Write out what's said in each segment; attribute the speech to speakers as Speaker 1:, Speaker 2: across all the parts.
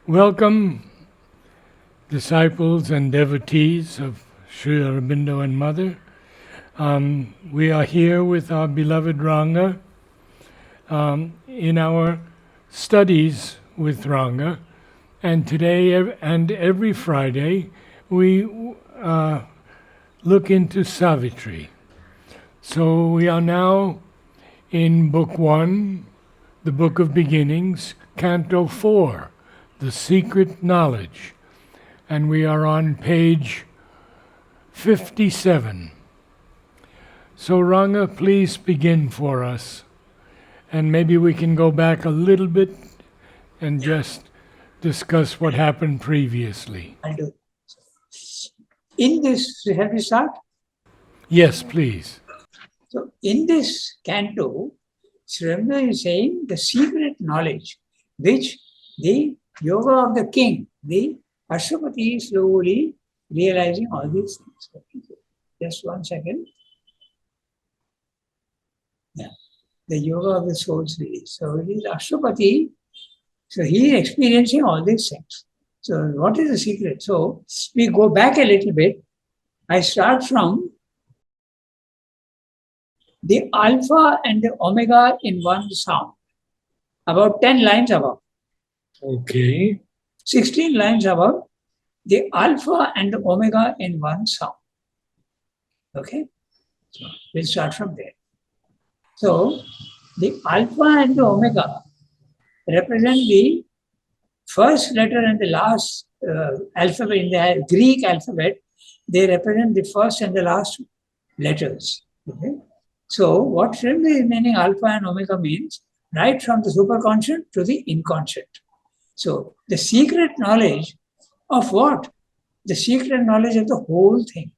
Speaker 1: Welcome, disciples and devotees of Sri Aurobindo and Mother. We are here with our beloved Ranga in our studies with Ranga, and today and every Friday we look into Savitri. So we are now in Book 1, the Book of Beginnings, Canto 4, The Secret Knowledge. And we are on page 57. So Ranga, please begin for us. And maybe we can go back a little bit and just discuss what happened previously.
Speaker 2: I'll do. In this, shall we start?
Speaker 1: Yes, please.
Speaker 2: So in this canto, Sri Aurobindo is saying the secret knowledge which the yoga of the king, the Ashwapati, is slowly realizing all these things. Just 1 second. Yeah. The yoga of the soul's release. So it is Ashwapati. So he is experiencing all these things. So what is the secret? So we go back a little bit. I start from the alpha and the omega in one sound, about 10 lines above.
Speaker 1: Okay.
Speaker 2: 16 lines above, the alpha and the omega in one sound. Okay? So we'll start from there. So the alpha and the omega represent the first letter and the last alphabet in the Greek alphabet. They represent the first and the last letters. Okay? So what really meaning alpha and omega means, right from the superconscious to the inconscient. So the secret knowledge of what? The secret knowledge of the whole thing.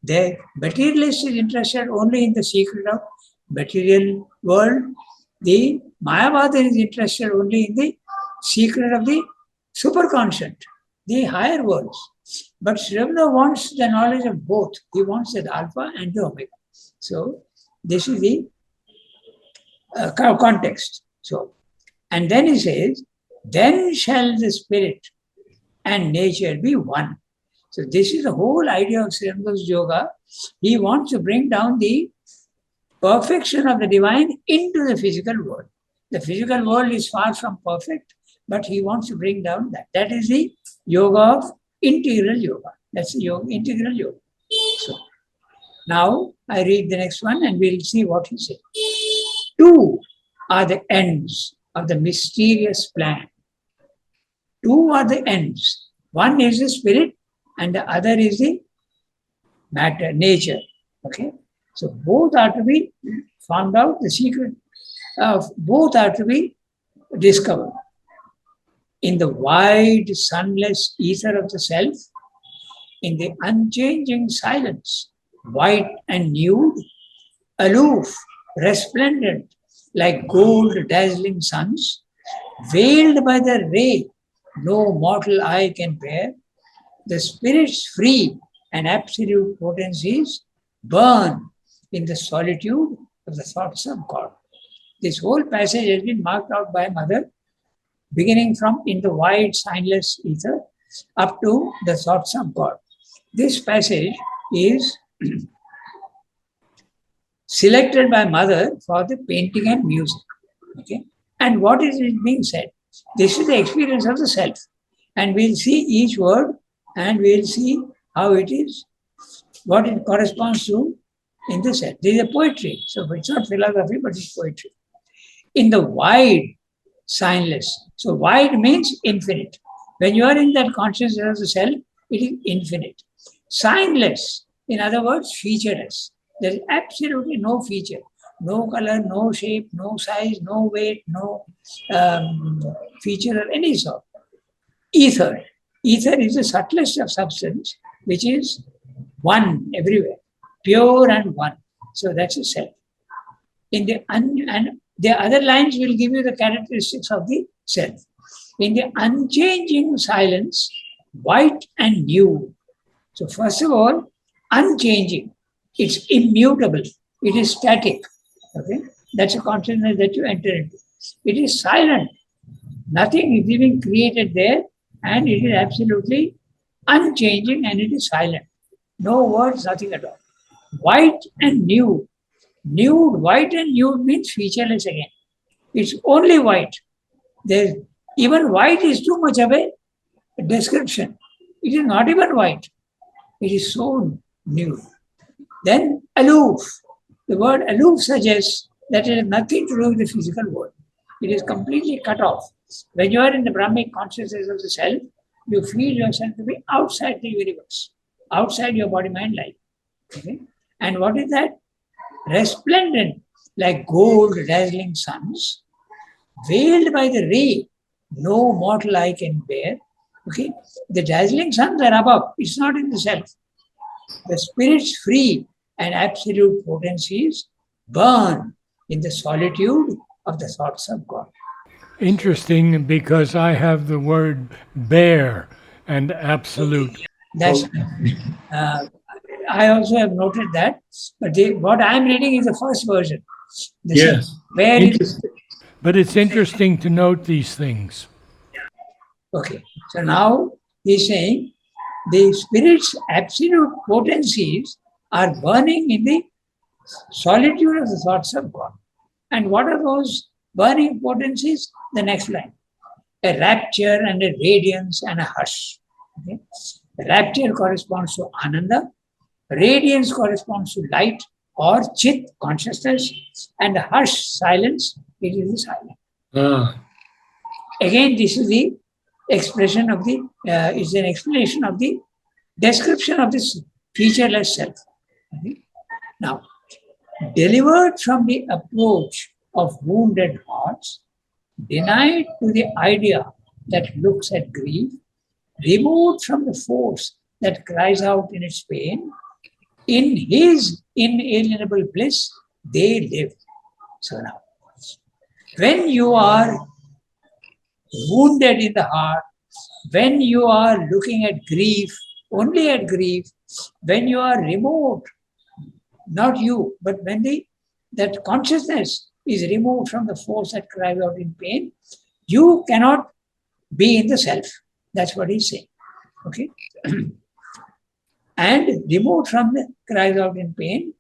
Speaker 2: The materialist is interested only in the secret of material world. The Mayavada is interested only in the secret of the superconscious, the higher worlds. But Sri Aurobindo wants the knowledge of both. He wants the alpha and the omega. So this is the context. So, and then he says, then shall the spirit and nature be one. So this is the whole idea of Sri Aurobindo's yoga. He wants to bring down the perfection of the divine into the physical world. The physical world is far from perfect, but he wants to bring down that. That is the yoga of integral yoga. That's the yoga, integral yoga. So now I read the next one and we'll see what he says. Two are the ends of the mysterious plan. Two are the ends. One is the spirit and the other is the matter, nature. Okay? So both are to be found out, the secret of both are to be discovered. In the wide, sunless ether of the self, in the unchanging silence, white and nude, aloof, resplendent, like gold dazzling suns, veiled by the ray no mortal eye can bear, the spirit's free and absolute potencies burn in the solitude of the thoughts of God. This whole passage has been marked out by Mother, beginning from in the wide, signless ether up to the thoughts of God. This passage is selected by Mother for the painting and music. Okay? And what is it being said? This is the experience of the self. And we'll see each word and we'll see how it is, what it corresponds to in the self. This is a poetry. So it's not philosophy, but it's poetry. In the wide, signless. So wide means infinite. When you are in that consciousness of the self, it is infinite. Signless, in other words, featureless. There is absolutely no feature, no color, no shape, no size, no weight, no feature of any sort. Ether. Ether is the subtlest of substance, which is one everywhere, pure and one. So that's a self. In the and the other lines will give you the characteristics of the self. In the unchanging silence, white and new. So first of all, unchanging. It's immutable. It is static. Okay, that's a consciousness that you enter into. It is silent. Nothing is even created there. and it is absolutely unchanging, and it is silent. No words, nothing at all. White and nude. Nude, white and nude means featureless again. It's only white. There's even white is too much of a description. It is not even white. It is so nude. Then aloof. The word aloof suggests that it has nothing to do with the physical world. It is completely cut off. When you are in the Brahmic consciousness of the self, you feel yourself to be outside the universe, outside your body mind life. Okay? And what is that? Resplendent, like gold dazzling suns, veiled by the ray no mortal eye can bear. Okay? The dazzling suns are above, it's not in the self. The spirit's free and absolute potencies burn in the solitude of the thoughts of God.
Speaker 1: Interesting, because I have the word bare and absolute.
Speaker 2: That's I also have noted that, but what I am reading is the first version.
Speaker 3: Yes.
Speaker 2: Where is
Speaker 3: Interesting.
Speaker 1: But it's interesting to note these things.
Speaker 2: okay? So now he's saying the spirit's absolute potencies are burning in the solitude of the thoughts of God. And what are those burning potencies? The next line: a rapture and a radiance and a hush. Okay? Rapture corresponds to Ananda, radiance corresponds to light or Chit, consciousness, and hush, silence. It is the silence.
Speaker 3: Ah,
Speaker 2: Again, this is the expression of the, is an explanation of the description of this featureless self. Okay? Now, delivered from the approach of wounded hearts, denied to the idea that looks at grief, removed from the force that cries out in its pain, in his inalienable bliss, they live. So now, when you are wounded in the heart, when you are looking at grief, only at grief, when you are removed, not you, but when that consciousness is removed from the force that cries out in pain, you cannot be in the self. That's what he's saying. Okay? And removed from the cries out in pain,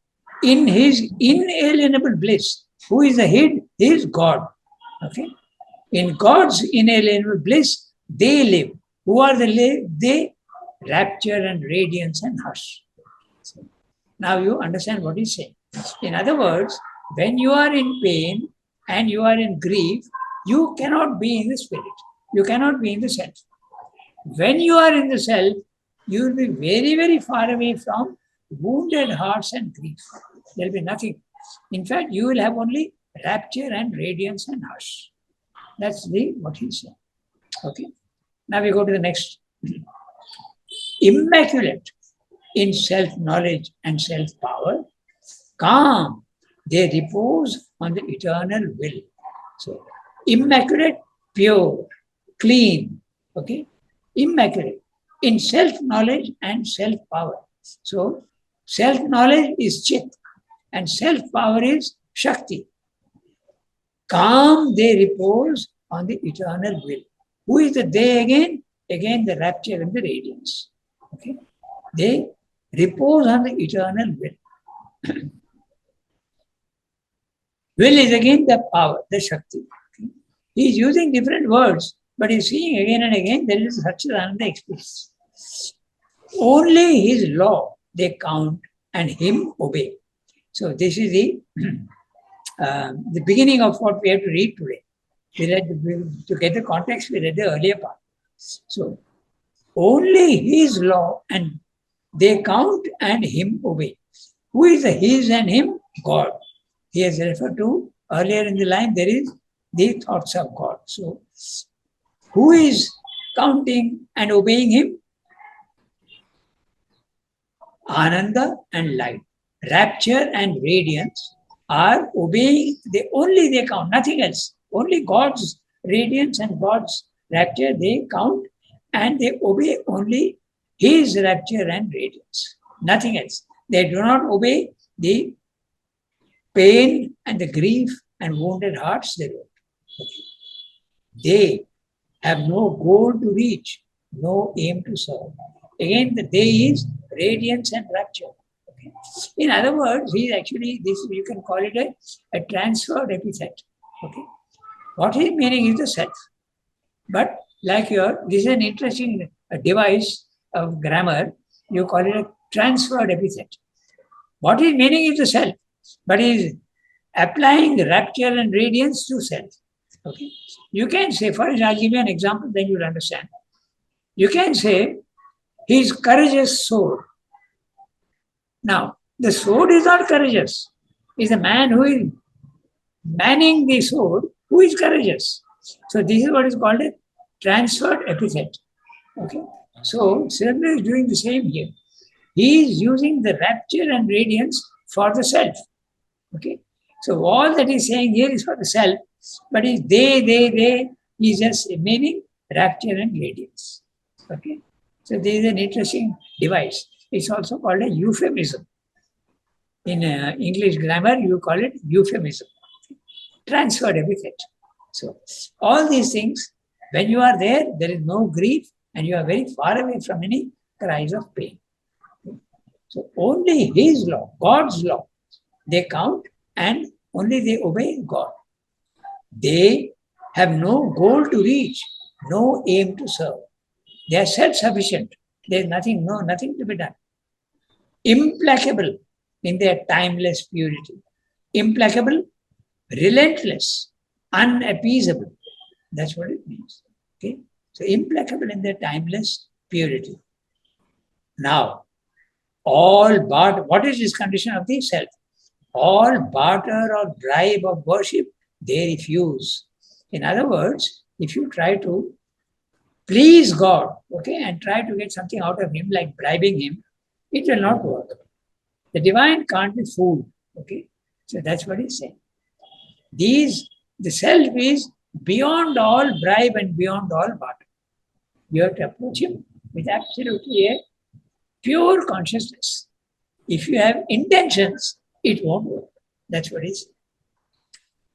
Speaker 2: in his inalienable bliss. Who is the head? He is God. Okay? In God's inalienable bliss, they live. Who are they? Rapture and radiance and hush. So now you understand what he's saying. In other words, when you are in pain and you are in grief, you cannot be in the spirit. You cannot be in the self. When you are in the self, you will be very, very far away from wounded hearts and grief. There will be nothing. In fact, you will have only rapture and radiance and hush. That's what he's saying. Okay. Now we go to the next. Immaculate in self-knowledge and self-power, calm, they repose on the eternal will. So, immaculate, pure, clean, okay? Immaculate in self-knowledge and self-power. So, self-knowledge is Chit and self-power is Shakti. Calm, they repose on the eternal will. Who is the they again? Again, the rapture and the radiance. Okay? They repose on the eternal will. Will is again the power, the Shakti. Okay? He is using different words, but he's seeing again and again there is Satchidananda experience. Only his law they count and him obey. So this is the beginning of what we have to read today. To get the context, we read the earlier part. So only his law and they count and him obey. Who is the his and him? God. He has referred to earlier in the line, there is the thoughts of God. So who is counting and obeying him? Ananda and light, rapture and radiance are obeying, they count, nothing else. Only God's radiance and God's rapture, they count and they obey only his rapture and radiance, nothing else. They do not obey the pain and the grief and wounded hearts they don't. They have no goal to reach, no aim to serve. Again, the they is radiance and rapture. Okay. In other words, he is actually this. You can call it a transferred epithet. Okay. What his meaning is the self. But like this is an interesting device of grammar. You call it a transferred epithet. What his meaning is the self, but he is applying rapture and radiance to self. Okay. You can say, for example, I'll give you an example, then you'll understand. You can say, his courageous sword. Now, the sword is not courageous. It's the man who is manning the sword who is courageous. So this is what is called a transferred epithet. Okay. So Srila is doing the same here. He is using the rapture and radiance for the self. Okay. So all that he's saying here is for the self, but is they, is just meaning rapture and radiance. Okay. So this is an interesting device. It's also called a euphemism. In English grammar, you call it euphemism. Transferred epithet. So all these things, when you are there is no grief and you are very far away from any cries of pain. So only his law, God's law, they count and only they obey God. They have no goal to reach, no aim to serve. They are self-sufficient. There is nothing to be done. Implacable in their timeless purity. Implacable, relentless, unappeasable. That's what it means. Okay? So implacable in their timeless purity. Now, what is this condition of the self? All barter or bribe of worship, they refuse. In other words, if you try to please God, okay, and try to get something out of him, like bribing him, it will not work. The divine can't be fooled, okay? So that's what he's saying. The self is beyond all bribe and beyond all barter. You have to approach him with absolutely a pure consciousness. If you have intentions, it won't work. That's what he's saying.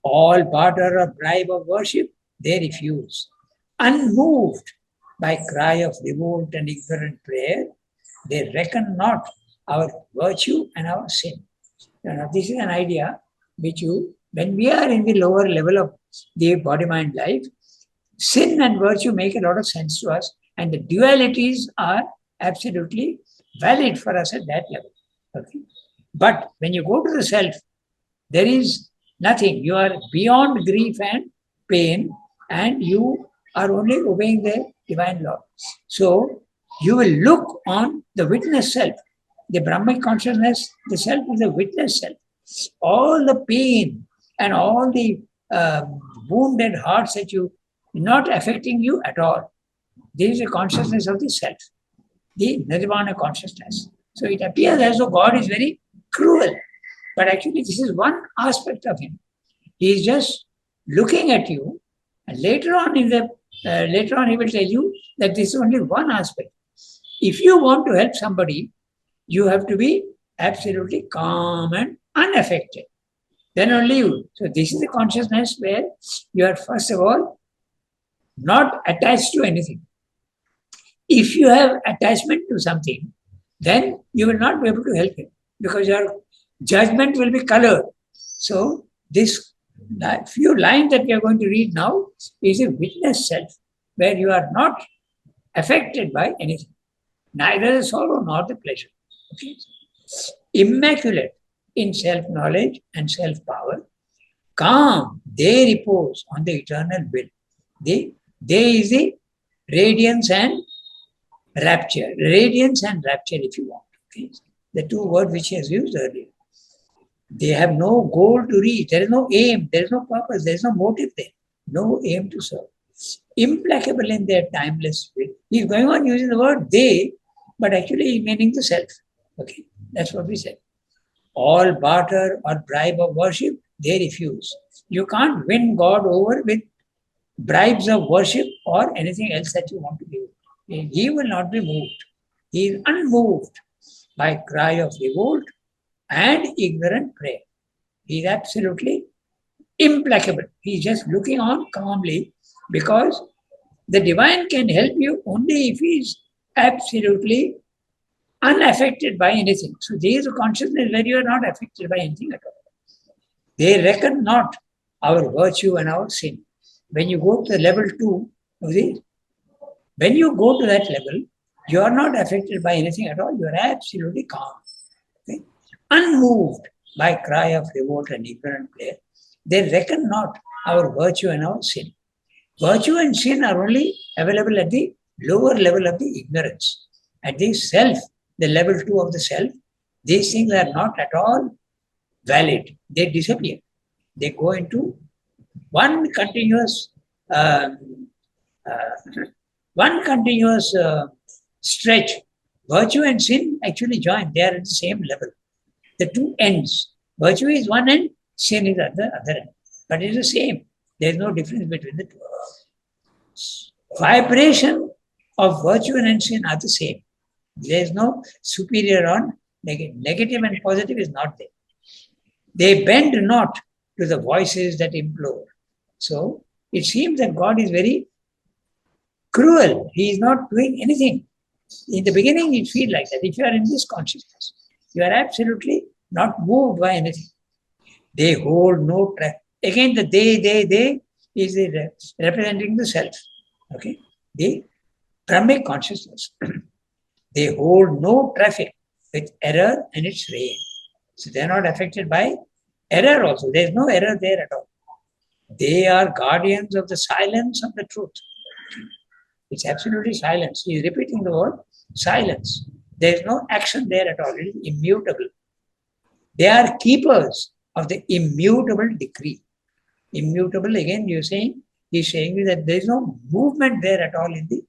Speaker 2: All barter or bribe of worship, they refuse. Unmoved by cry of revolt and ignorant prayer, they reckon not our virtue and our sin. Now, this is an idea which when we are in the lower level of the body-mind life, sin and virtue make a lot of sense to us, and the dualities are absolutely valid for us at that level. Okay? But when you go to the self, there is nothing. You are beyond grief and pain, and you are only obeying the divine law. So you will look on the witness self. The Brahmic consciousness, the self is the witness self. All the pain and all the wounded hearts that you not affecting you at all. There is a consciousness of the self, the Nirvana consciousness. So it appears as though God is very cruel, but actually this is one aspect of him. He is just looking at you, and later on he will tell you that this is only one aspect. If you want to help somebody, you have to be absolutely calm and unaffected. Then only you. So this is the consciousness where you are first of all not attached to anything. If you have attachment to something, then you will not be able to help him because your judgment will be colored. So this few lines that we are going to read now is a witness self, where you are not affected by anything, neither the sorrow nor the pleasure. Okay? Immaculate in self-knowledge and self-power, calm, they repose on the eternal will. They is the radiance and rapture. Radiance and rapture, if you want. Okay? The two words which he has used earlier. They have no goal to reach. There is no aim. There is no purpose. There is no motive there. No aim to serve. Implacable in their timeless will. He is going on using the word they, but actually meaning the self. Okay, that's what we said. All barter or bribe of worship, they refuse. You can't win God over with bribes of worship or anything else that you want to give. He will not be moved. He is unmoved by cry of revolt and ignorant prayer. He is absolutely implacable. He is just looking on calmly because The divine can help you only if he is absolutely unaffected by anything. So there is a consciousness where you are not affected by anything at all. They reckon not our virtue and our sin. When you go to the level 2, when you go to that level, you are not affected by anything at all. You are absolutely calm. Okay? Unmoved by cry of revolt and ignorant player. They reckon not our virtue and our sin. Virtue and sin are only available at the lower level of the ignorance. At the self, the level 2 of the self, these things are not at all valid. They disappear. They go into one continuous stretch. Virtue and sin actually join. They are at the same level. The two ends. Virtue is one end, sin is at the other end. But it is the same. There is no difference between the two. Vibration of virtue and sin are the same. There is no superior or negative. Negative and positive is not there. They bend not to the voices that implore. So it seems that God is very cruel. He is not doing anything. In the beginning, it feels like that. If you are in this consciousness, you are absolutely not moved by anything. They hold no track. Again, the they is representing the self. Okay, the Brahmic consciousness. They hold no traffic with error and its reign. So they are not affected by error also. There is no error there at all. They are guardians of the silence of the truth. It's absolutely silence. He is repeating the word silence. There is no action there at all. It is immutable. They are keepers of the immutable decree. Immutable, again, he's saying that there is no movement there at all in the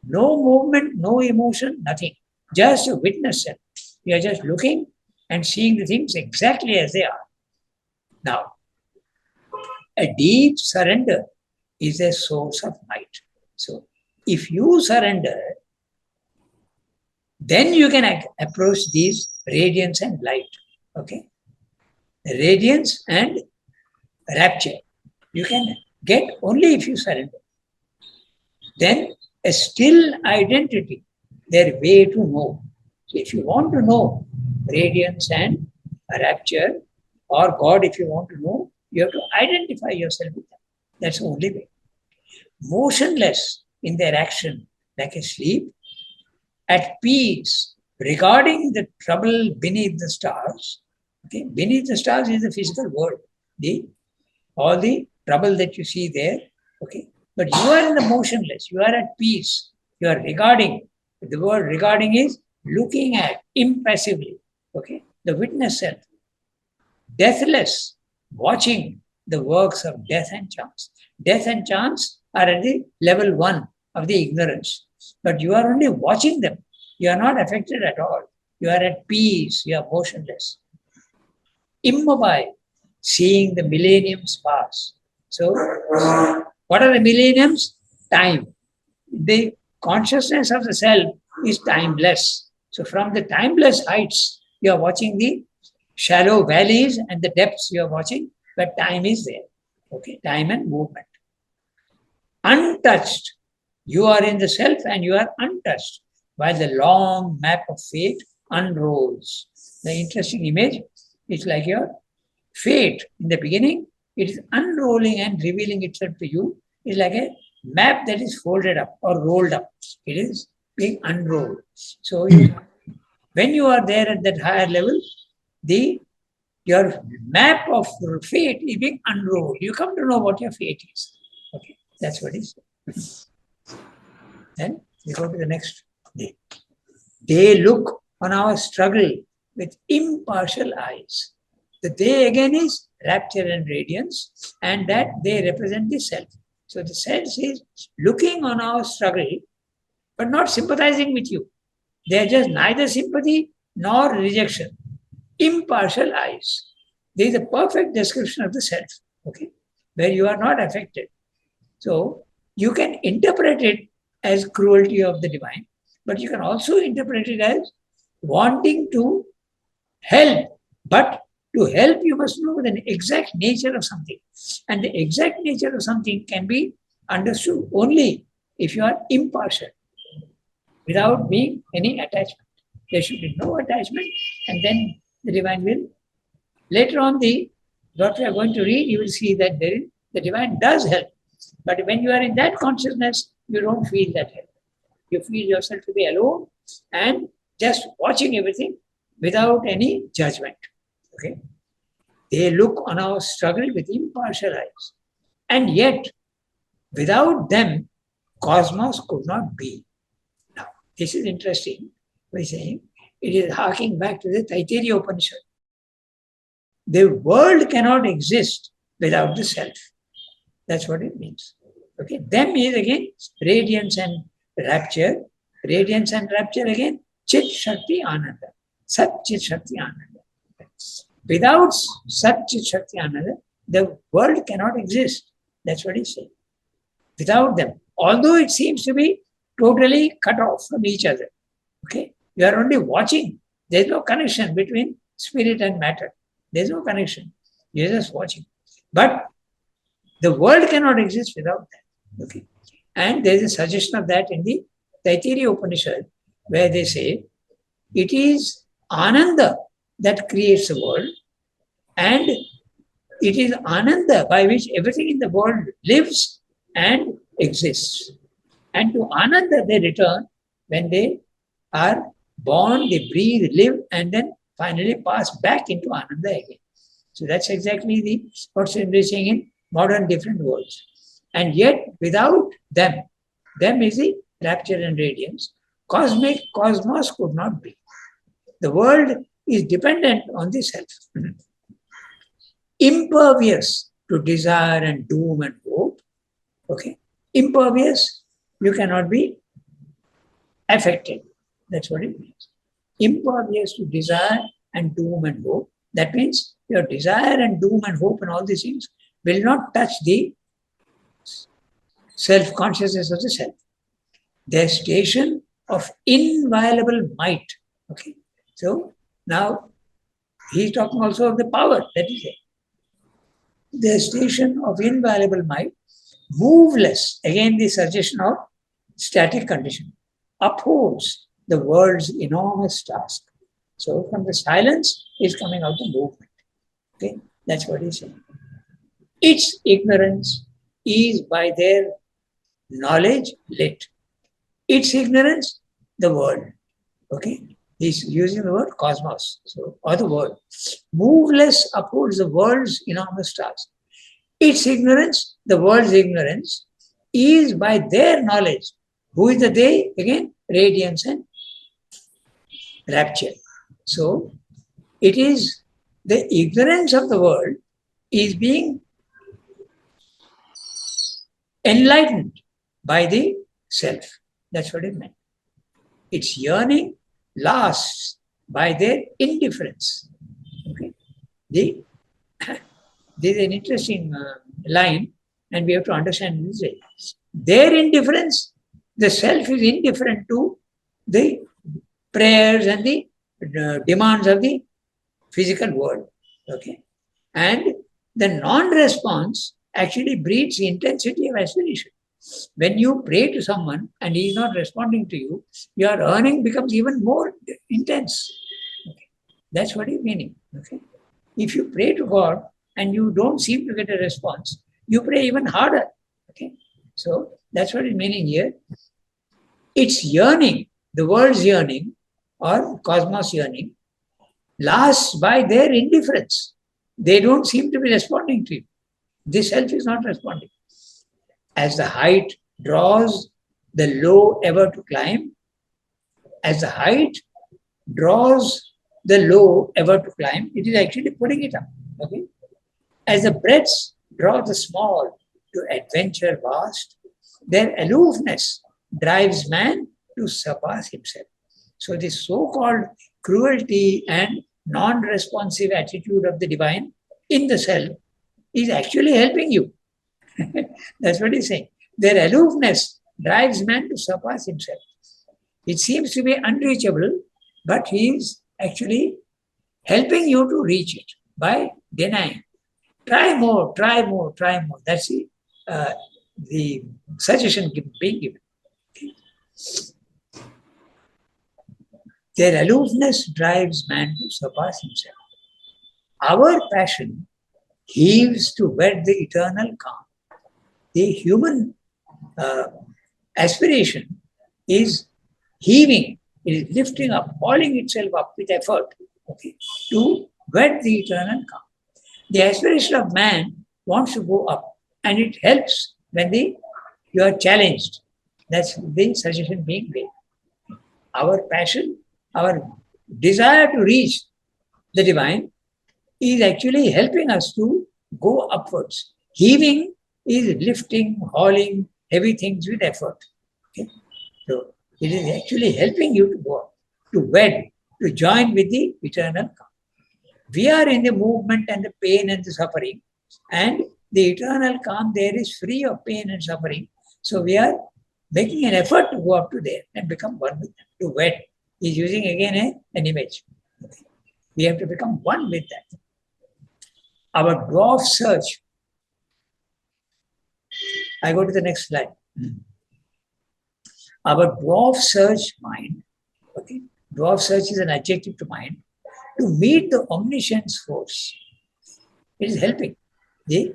Speaker 2: no movement, no emotion, nothing. Just a witness self. You are just looking and seeing the things exactly as they are. Now, a deep surrender is a source of might. So, if you surrender, then you can approach these radiance and light. Okay? Radiance and rapture. You can get only if you surrender. Then a still identity, their way to know. So if you want to know radiance and rapture, or God, if you want to know, you have to identify yourself with them. That's the only way. Motionless in their action, like asleep, at peace, regarding the trouble beneath the stars. Okay, beneath the stars is the physical world. All the trouble that you see there. Okay, but you are in the motionless. You are at peace. You are regarding. The word regarding is looking at impassively. Okay, the witness self. Deathless, watching the works of death and chance. Death and chance are at the level 1 of the ignorance. But you are only watching them. You are not affected at all. You are at peace. You are motionless. Immobile, seeing the millenniums pass. So, what are the millenniums? Time. The consciousness of the self is timeless. So, from the timeless heights, you are watching the shallow valleys and the depths you are watching, but time is there. Okay, time and movement. Untouched. You are in the self and you are untouched, while the long map of fate unrolls. The interesting image is like your fate. In the beginning, it is unrolling and revealing itself to you. It's like a map that is folded up or rolled up. It is being unrolled. So when you are there at that higher level, your map of fate is being unrolled. You come to know what your fate is. Okay, that's what it is. Then we go to the next day. They look on our struggle with impartial eyes. The they again is rapture and radiance, and that they represent the self. So the self is looking on our struggle, but not sympathizing with you. They are just neither sympathy nor rejection. Impartial eyes. There is a perfect description of the self, okay, where you are not affected. So you can interpret it as cruelty of the divine, but you can also interpret it as wanting to help. But to help, you must know the exact nature of something. And the exact nature of something can be understood only if you are impartial, without being any attachment. There should be no attachment, and then the divine will. Later on, what we are going to read, you will see that the divine does help. But when you are in that consciousness, you don't feel that help. You feel yourself to be alone and just watching everything without any judgment. Okay? They look on our struggle with impartial eyes. And yet, without them, cosmos could not be. Now, this is interesting. We're saying it is harking back to the Taittiriya Upanishad. The world cannot exist without the self. That's what it means. Okay, them is again radiance and rapture. Radiance and rapture again, Chit Shakti Ananda. Sat Chit Shakti Ananda. Without Sat Chit Shakti Ananda, the world cannot exist. That's what he's saying. Without them, although it seems to be totally cut off from each other. Okay, you are only watching. There's no connection between spirit and matter. There's no connection. You're just watching. But the world cannot exist without that. Okay. And there's a suggestion of that in the Taittiriya Upanishad, where they say it is Ananda that creates the world, and it is Ananda by which everything in the world lives and exists. And to Ananda they return when they are born, they breathe, live, and then finally pass back into Ananda again. So that's exactly what's saying in modern different worlds. And yet, without them is the rapture and radiance. Cosmos could not be. The world is dependent on the self. Impervious to desire and doom and hope. Okay. Impervious, you cannot be affected. That's what it means. Impervious to desire and doom and hope. That means your desire and doom and hope and all these things will not touch the self-consciousness of the self. Their station of inviolable might. Okay. So now he's talking also of the power, that is it. Their station of inviolable might, moveless, again the suggestion of static condition, upholds the world's enormous task. So from the silence is coming out the movement. Okay, that's what he's saying. Its ignorance is by their knowledge lit. Its ignorance, the world. Okay, he's using the word cosmos, so or the world. Moveless upholds the world's enormous task. Its ignorance, the world's ignorance, is by their knowledge. Who is the they? Again, radiance and rapture. So it is the ignorance of the world is being enlightened by the self. That's what it meant. Its yearning lasts by their indifference. Okay. This is an interesting line, and we have to understand this way. Their indifference, the self is indifferent to the prayers and the demands of the physical world. Okay. And the non-response actually breeds intensity of aspiration. When you pray to someone and he is not responding to you, your yearning becomes even more intense. Okay. That's what he's meaning. Okay. If you pray to God and you don't seem to get a response, you pray even harder. Okay. So that's what he's meaning here. Its yearning, the world's yearning or cosmos yearning, lasts by their indifference. They don't seem to be responding to you. The self is not responding. As the height draws the low ever to climb, as the height draws the low ever to climb, it is actually putting it up. Okay? As the breadths draw the small to adventure vast, their aloofness drives man to surpass himself. So this so-called cruelty and non-responsive attitude of the divine in the self is actually helping you. That's what he's saying. Their aloofness drives man to surpass himself. It seems to be unreachable, but he is actually helping you to reach it by denying. Try more, try more, try more. That's the suggestion being given. Their aloofness drives man to surpass himself. Our passion heaves to wed the eternal calm. The human aspiration is heaving, it is lifting up, hauling itself up with effort, okay, to wed the eternal calm. The aspiration of man wants to go up, and it helps when you are challenged. That's the suggestion being made. Our passion, our desire to reach the divine is actually helping us to go upwards. Heaving is lifting, hauling heavy things with effort. Okay? So it is actually helping you to go up, to wed, to join with the eternal calm. We are in the movement and the pain and the suffering, and the eternal calm there is free of pain and suffering. So we are making an effort to go up to there and become one with them, to wed. He's using again an image. We have to become one with that. Our dwarf search. I go to the next slide. Our dwarf search mind, okay? Dwarf search is an adjective to mind, to meet the omniscience force. It is helping. The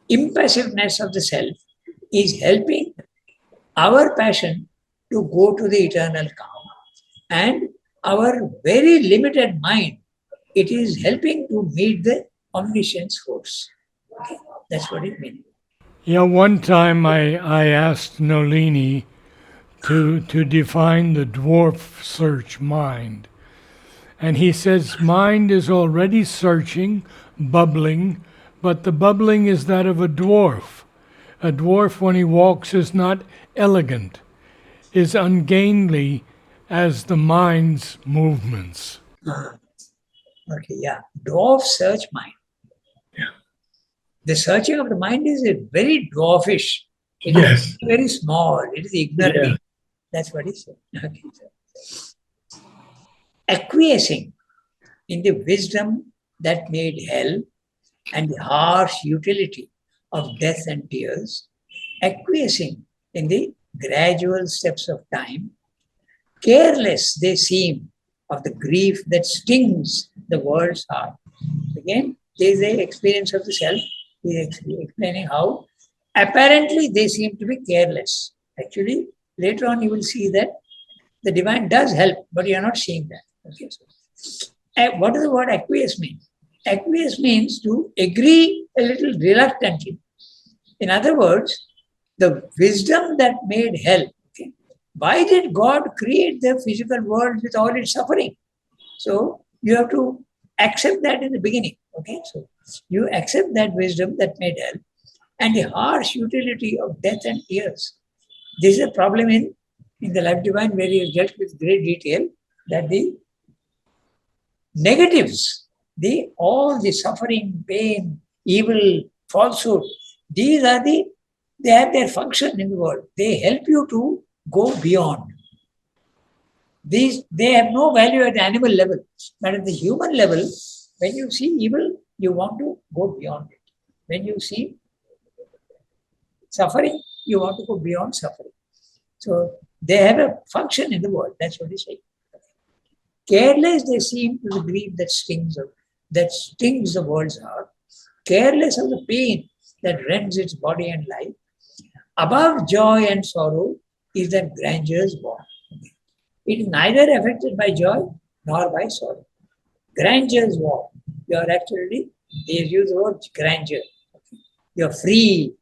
Speaker 2: impassiveness of the self is helping our passion to go to the eternal calm. And our very limited mind, it is helping to meet the omniscience force. Okay? That's what it means.
Speaker 1: Yeah, one time I asked Nolini to define the dwarf search mind. And he says mind is already searching, bubbling, but the bubbling is that of a dwarf. A dwarf, when he walks, is not elegant, is ungainly as the mind's movements.
Speaker 2: Okay, yeah. Dwarf search mind.
Speaker 3: Yeah.
Speaker 2: The searching of the mind is very dwarfish. It
Speaker 3: Yes.
Speaker 2: is very small. It is ignorant.
Speaker 3: Yeah.
Speaker 2: That's what he said. Okay, so. Acquiescing in the wisdom that made hell and the harsh utility of death and tears, acquiescing in the gradual steps of time, careless they seem of the grief that stings the world's heart. Again, there is the experience of the self. He is explaining how apparently they seem to be careless. Actually, later on you will see that the divine does help, but you are not seeing that. Okay, so, what does the word acquiesce mean? Acquiesce means to agree a little reluctantly. In other words, the wisdom that made hell. Okay, why did God create the physical world with all its suffering? So you have to accept that in the beginning. Okay, so you accept that wisdom that made hell and the harsh utility of death and tears. This is a problem in the life divine where he has dealt with great detail that the negatives, all the suffering, pain, evil, falsehood, they have their function in the world. They help you to go beyond. They have no value at the animal level, but at the human level, when you see evil, you want to go beyond it. When you see suffering, you want to go beyond suffering. So they have a function in the world. That's what he's saying. Careless they seem to the grief that stings the world's heart. Careless of the pain that rends its body and life. Above joy and sorrow is that grandeur's born. It is neither affected by joy nor by sorrow. Grandeur's walk. You are actually, they use the word grandeur. You are free.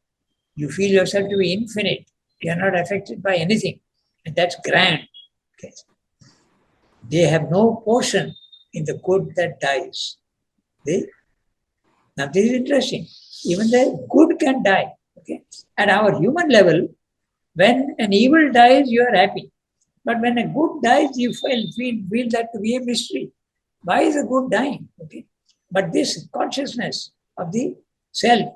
Speaker 2: You feel yourself to be infinite. You are not affected by anything. And that's grand. Okay. They have no portion in the good that dies. Now this is interesting. Even the good can die. Okay. At our human level, when an evil dies, you are happy. But when a good dies, you feel that to be a mystery. Why is a good dying? Okay. But this consciousness of the self,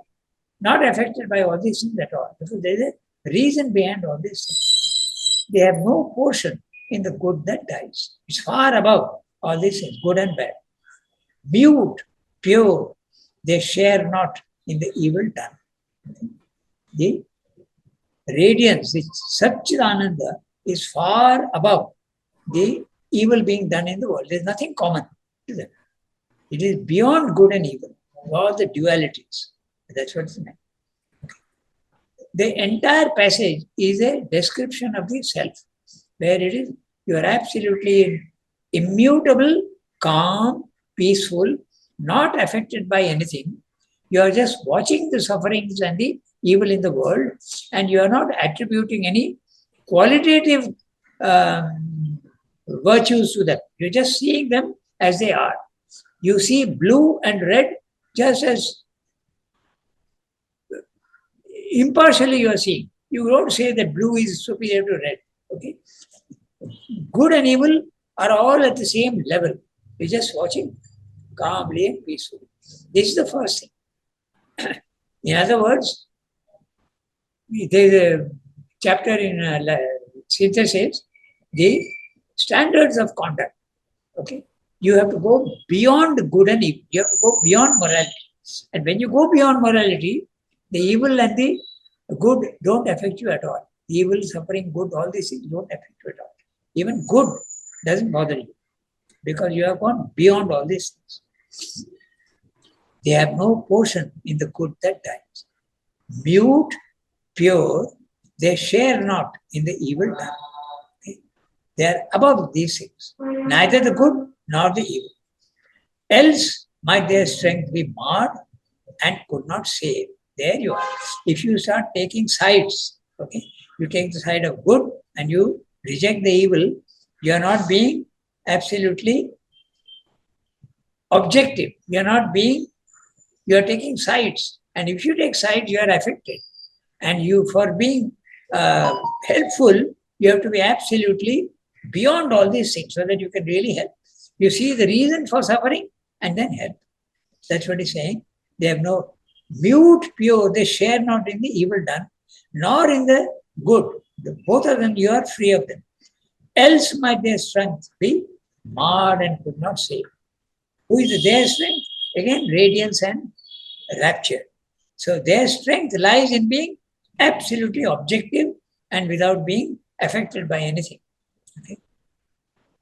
Speaker 2: not affected by all these things at all. Because there is a reason behind all these things. They have no portion in the good that dies. It's far above all these things, good and bad. Mute, pure, they share not in the evil done. The radiance, the Satchidananda is far above the evil being done in the world. There is nothing common to them. It is beyond good and evil, all the dualities. That's what it's meant. The entire passage is a description of the self, where it is you are absolutely immutable, calm, peaceful, not affected by anything. You are just watching the sufferings and the evil in the world, and you are not attributing any qualitative virtues to them. You're just seeing them as they are. You see blue and red just as impartially you are seeing. You don't say that blue is superior to red. Okay? Good and evil are all at the same level. You're just watching calmly and peacefully. This is the first thing. In other words, there's a chapter in Synthesis, the standards of conduct. Okay? You have to go beyond good and evil. You have to go beyond morality. And when you go beyond morality, the evil and the good don't affect you at all. The evil, suffering, good, all these things don't affect you at all. Even good doesn't bother you because you have gone beyond all these things. They have no portion in the good that dies. Mute, pure, they share not in the evil done. Okay? They are above these things, neither the good nor the evil. Else might their strength be marred and could not save. There you are. If you start taking sides, okay, you take the side of good and you reject the evil, you are not being absolutely objective. You are taking sides. And if you take sides, you are affected. And for being helpful, you have to be absolutely beyond all these things so that you can really help. You see the reason for suffering and then help. That's what he's saying. They have no mute, pure, they share not in the evil done, nor in the good. Both of them, you are free of them. Else might their strength be marred and could not save. Who is their strength? Again, radiance and rapture. So their strength lies in being absolutely objective and without being affected by anything. Okay?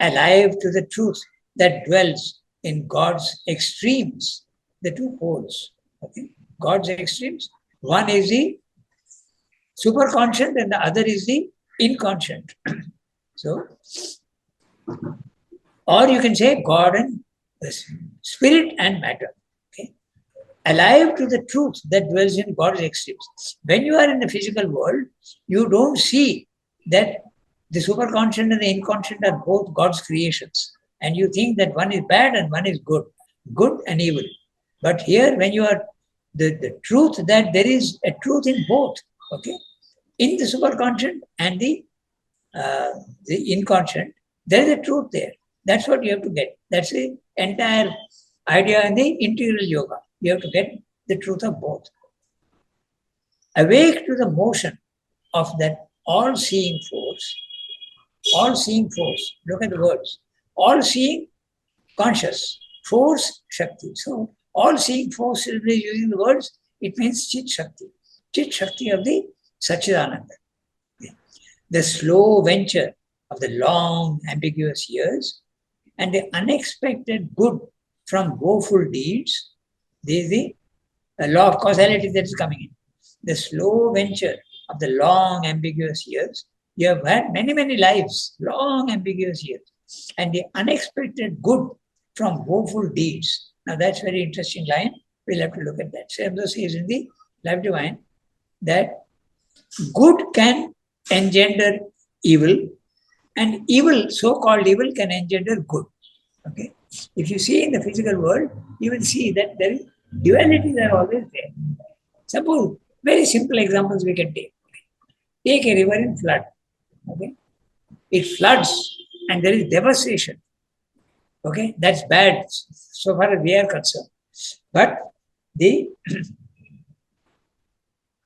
Speaker 2: Alive to the truth that dwells in God's extremes, the two poles. Okay? God's extremes. One is the superconscient and the other is the inconscient. So, or you can say God and the spirit and matter. Okay? Alive to the truth that dwells in God's extremes. When you are in the physical world, you don't see that the superconscient and the inconscient are both God's creations. And you think that one is bad and one is good and evil. But here, when you are the truth that there is a truth in both, okay, in the superconscient and the inconscient, there is a truth there. That's what you have to get. That's the entire idea in the integral yoga. You have to get the truth of both. Awake to the motion of that all-seeing force. All-seeing force. Look at the words. All-seeing, conscious. Force, Shakti. So, all-seeing force, using the words, it means Chit Shakti. Chit Shakti of the Sachidananda. The slow venture of the long, ambiguous years and the unexpected good from woeful deeds. This is the law of causality that is coming in. The slow venture of the long, ambiguous years. You have had many, many lives, long, ambiguous years. And the unexpected good from woeful deeds. Now that's a very interesting line. We'll have to look at that. Srimdo says in the Life Divine that good can engender evil and evil, so-called evil, can engender good. Okay. If you see in the physical world, you will see that there is dualities are always there. Suppose very simple examples we can take. Take a river in flood. Okay. It floods and there is devastation. Okay, that's bad so far as we are concerned. But when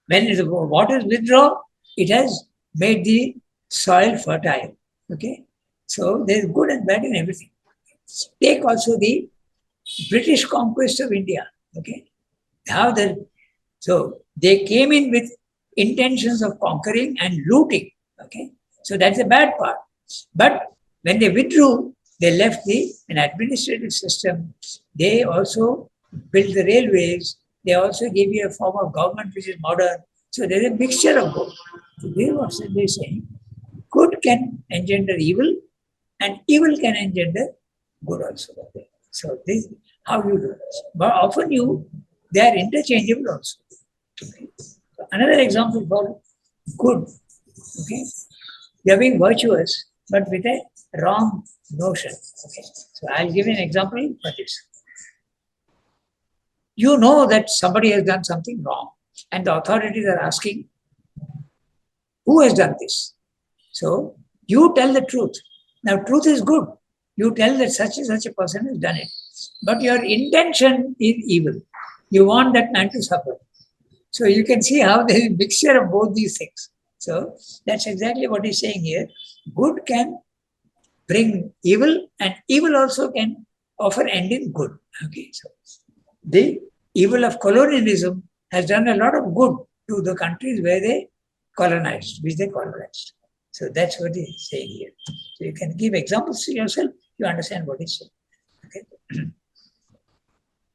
Speaker 2: the waters withdraw, it has made the soil fertile. Okay, so there is good and bad in everything. Take also the British conquest of India. Okay, so they came in with intentions of conquering and looting. Okay, So that's the bad part. But when they withdrew, they left an administrative system. They also built the railways. They also gave you a form of government which is modern. So there's a mixture of both. So this is what they're saying. Good can engender evil, and evil can engender good also. So this is how you do this. But often they are interchangeable also. Okay. So another example for good. Okay. You are being virtuous, but with a wrong notion. Okay. So I'll give you an example for this. You know that somebody has done something wrong, and the authorities are asking, who has done this? So you tell the truth. Now, truth is good. You tell that such and such a person has done it. But your intention is evil. You want that man to suffer. So you can see how there is a mixture of both these things. So that's exactly what he's saying here. Good can bring evil, and evil also can often end in good. Okay, so the evil of colonialism has done a lot of good to the countries where they colonized, which they colonized. So that's what he's saying here. So you can give examples to yourself, you understand what he's saying. Okay.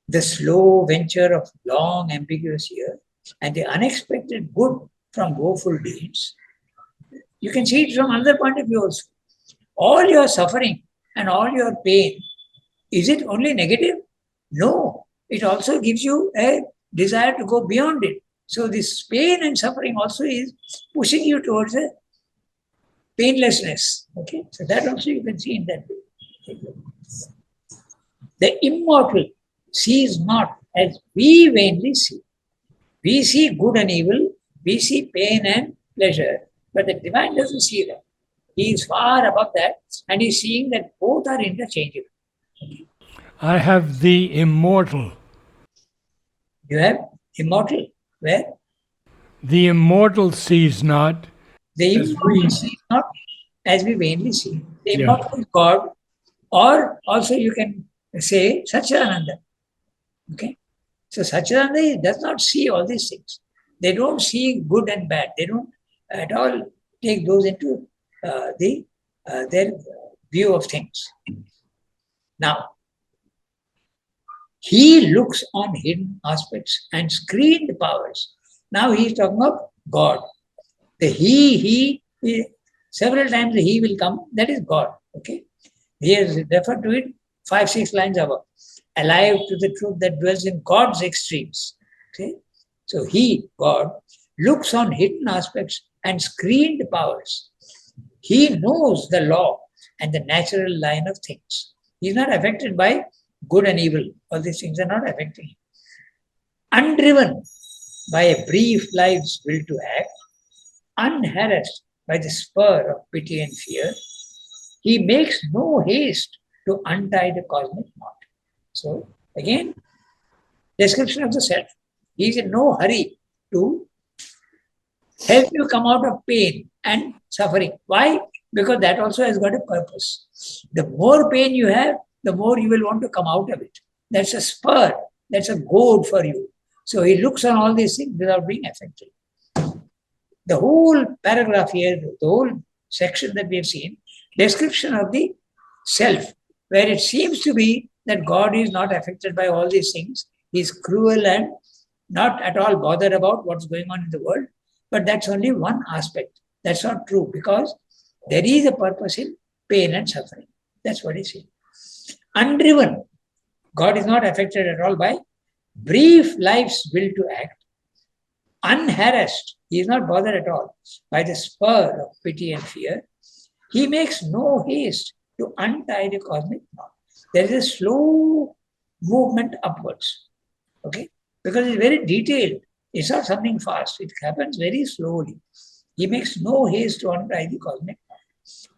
Speaker 2: The slow venture of long ambiguous years and the unexpected good from woeful deeds. You can see it from another point of view also. All your suffering and all your pain, is it only negative? No. It also gives you a desire to go beyond it. So this pain and suffering also is pushing you towards a painlessness. Okay, so that also you can see in that way. The immortal sees not as we vainly see. We see good and evil, we see pain and pleasure, but the divine doesn't see that. He is far above that, and he's seeing that both are interchangeable.
Speaker 1: I have the immortal.
Speaker 2: You have immortal, where?
Speaker 1: The immortal sees not.
Speaker 2: The
Speaker 3: As
Speaker 2: immortal
Speaker 3: we-
Speaker 2: sees not as we vainly see. The
Speaker 3: Yeah.
Speaker 2: immortal is God, or also you can say Satchidananda. Okay? So Satchidananda does not see all these things. They don't see good and bad. They don't at all take those into their view of things. Now, he looks on hidden aspects and screened powers. Now he is talking of God. The he, several times the he will come, that is God. Okay. He has referred to it 5-6 lines above. Alive to the truth that dwells in God's extremes. Okay. So he, God, looks on hidden aspects and screened powers. He knows the law and the natural line of things. He is not affected by good and evil. All these things are not affecting him. Undriven by a brief life's will to act, unharassed by the spur of pity and fear, he makes no haste to untie the cosmic knot. So, again, description of the self. He is in no hurry to help you come out of pain and suffering. Why? Because that also has got a purpose. The more pain you have, the more you will want to come out of it. That's a spur, that's a goad for you. So he looks on all these things without being affected. The whole paragraph here, the whole section that we have seen, description of the self, where it seems to be that God is not affected by all these things. He is cruel and not at all bothered about what's going on in the world. But that's only one aspect. That's not true, because there is a purpose in pain and suffering. That's what he's saying. Undriven, God is not affected at all by brief life's will to act. Unharassed, he is not bothered at all by the spur of pity and fear. He makes no haste to untie the cosmic knot. There is a slow movement upwards. Okay? Because it's very detailed. It's not something fast. It happens very slowly. He makes no haste to untie the cosmic knot.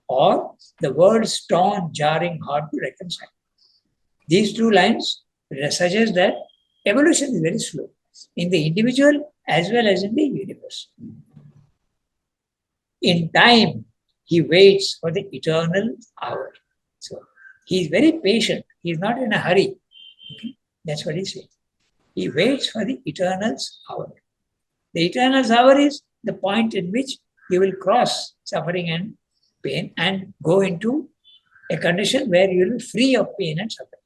Speaker 2: Or the world's torn, jarring, hard to reconcile. These two lines suggest that evolution is very slow in the individual as well as in the universe. In time, he waits for the eternal hour. So he is very patient. He is not in a hurry. Okay? That's what he's saying. He waits for the eternal's hour. The eternal's hour is the point in which he will cross suffering and pain and go into a condition where you will be free of pain and suffering.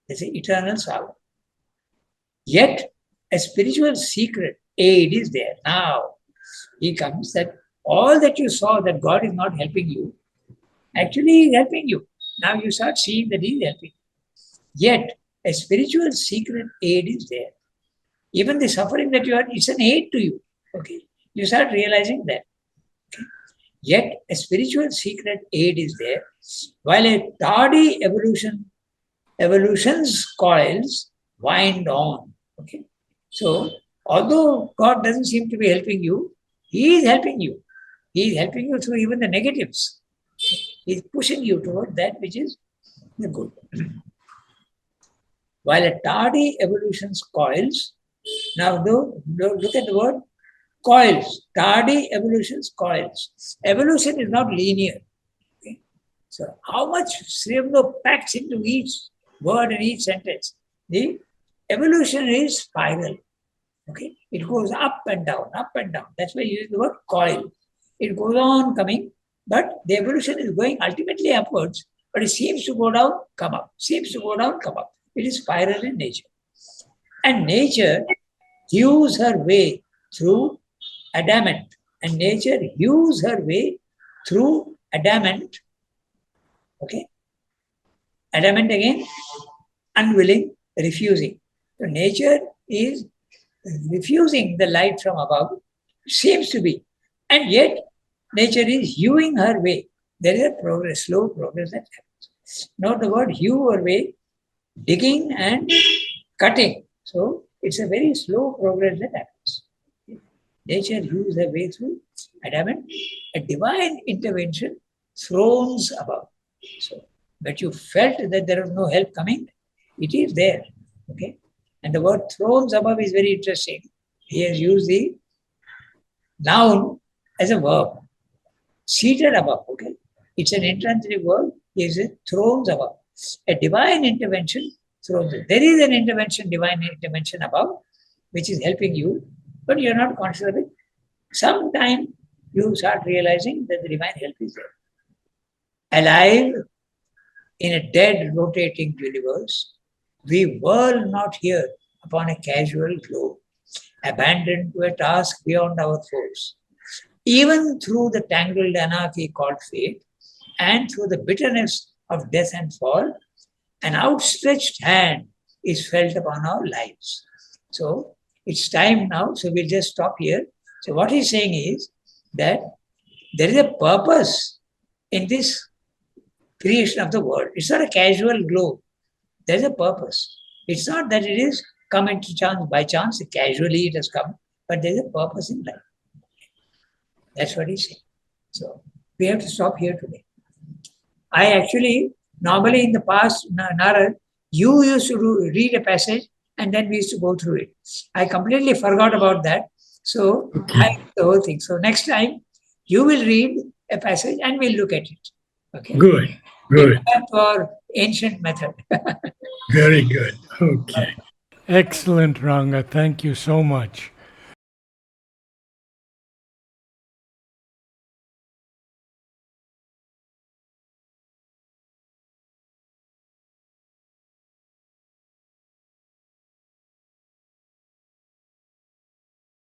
Speaker 2: This is eternal sorrow. Yet a spiritual secret aid is there. Now he comes that all that you saw that God is not helping you, actually he is helping you. Now you start seeing that he is helping you. Yet a spiritual secret aid is there. Even the suffering that you are, it's an aid to you. Okay. You start realizing that. Okay. Yet a spiritual secret aid is there, while a tardy evolution's coils wind on. Okay. So although God doesn't seem to be helping you, he is helping you. He is helping you through even the negatives. He is pushing you toward that which is the good. While a tardy evolution's coils, now look at the word coils, tardy evolution's coils. Evolution is not linear. Okay? So how much Srivno packs into each word and each sentence? The evolution is spiral. Okay, it goes up and down, up and down. That's why you use the word coil. It goes on coming, but the evolution is going ultimately upwards, but it seems to go down, come up, seems to go down, come up. It is spiral in nature. And nature hews her way through adamant. And nature hews her way through adamant. Okay? Adamant again, unwilling, refusing. So nature is refusing the light from above, seems to be. And yet, nature is hewing her way. There is a progress, slow progress that happens. Note the word hew her way, digging and cutting. So, it's a very slow progress that happens. Nature hews her way through adamant, a divine intervention, thrones above. So, but you felt that there was no help coming, it is there. Okay? And the word thrones above is very interesting. He has used the noun as a verb. Seated above, okay? It's an intransitive word. He is thrones above. A divine intervention, thrones. There is an intervention, divine intervention above, which is helping you, but you're not conscious of it. Sometime you start realizing that the divine help is there. Alive in a dead, rotating universe, we whirl not here upon a casual globe, abandoned to a task beyond our force. Even through the tangled anarchy called fate, and through the bitterness of death and fall, an outstretched hand is felt upon our lives. So it's time now, so we'll just stop here. So what he's saying is that there is a purpose in this creation of the world. It's not a casual globe. There's a purpose. It's not that it is come into chance by chance, casually it has come, but there's a purpose in life. That's what he's saying. So we have to stop here today. I actually, normally in the past, Narad, you used to read a passage and then we used to go through it. I completely forgot about that. So I did the whole thing. So next time you will read a passage and we'll look at it. Okay.
Speaker 3: Good, good.
Speaker 2: That's our ancient method.
Speaker 3: Very good. Okay.
Speaker 1: Excellent, Ranga. Thank you so much.